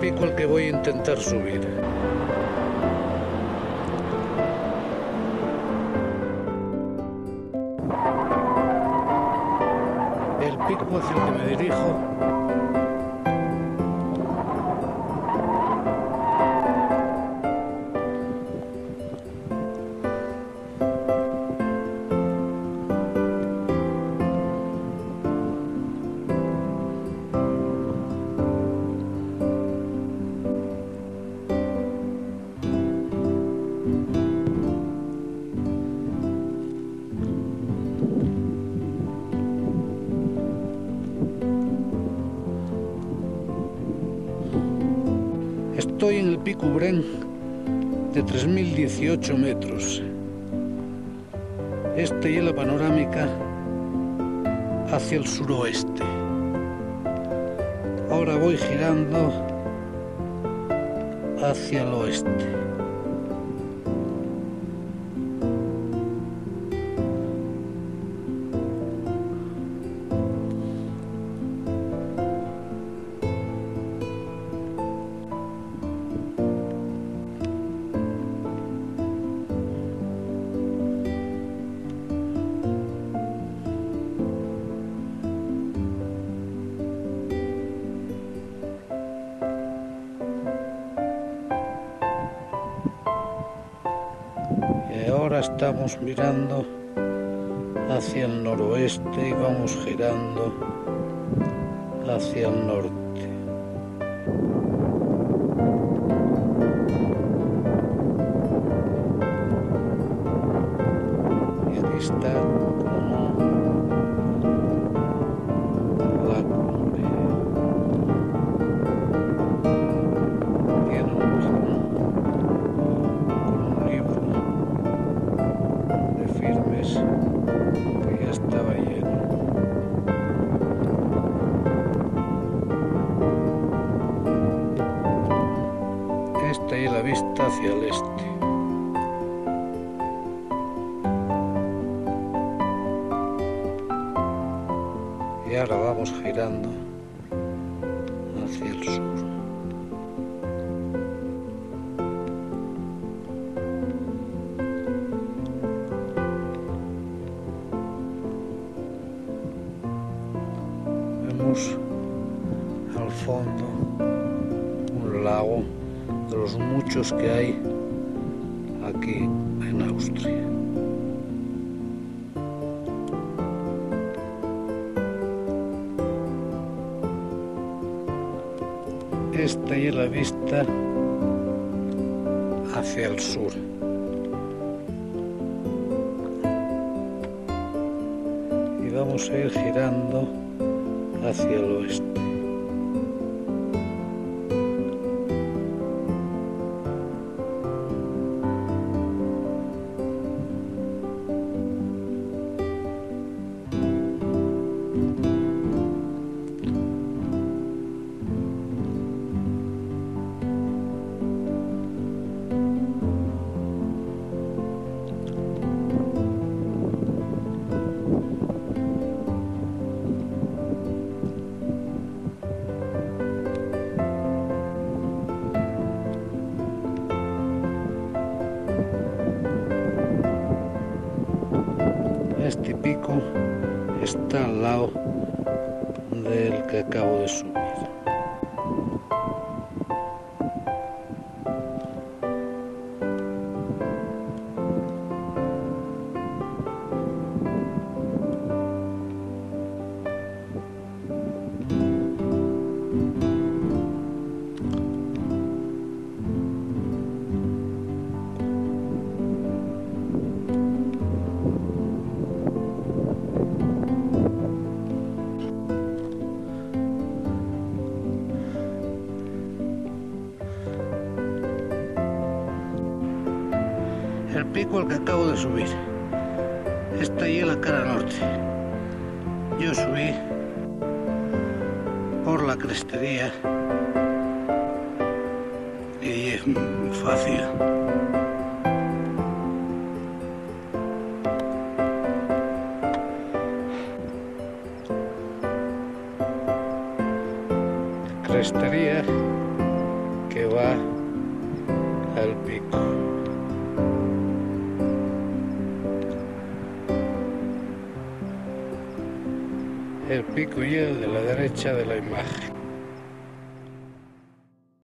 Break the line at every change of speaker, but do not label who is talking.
pico al que voy a intentar subir. El pico hacia el que me dirijo Estoy en el Pico Ubrén de 3018 metros. Esta es la panorámica hacia el suroeste. Ahora voy girando hacia el oeste. Y ahora estamos mirando hacia el noroeste y vamos girando hacia el norte. Y aquí está como la cumbre. Tiene un cajón con un libro de firmes que ya estaba lleno. Esta es la vista hacia el este. Y ahora vamos girando hacia el sur. Vemos al fondo un lago de los muchos que hay aquí en Austria. Esta es la vista hacia el sur. Y vamos a ir girando hacia el oeste. Este pico está al lado del que acabo de subir. El pico al que acabo de subir. Esta es la cara norte. Yo subí por la crestería y es muy fácil. Crestería va al pico. El pico y el de la derecha de la imagen.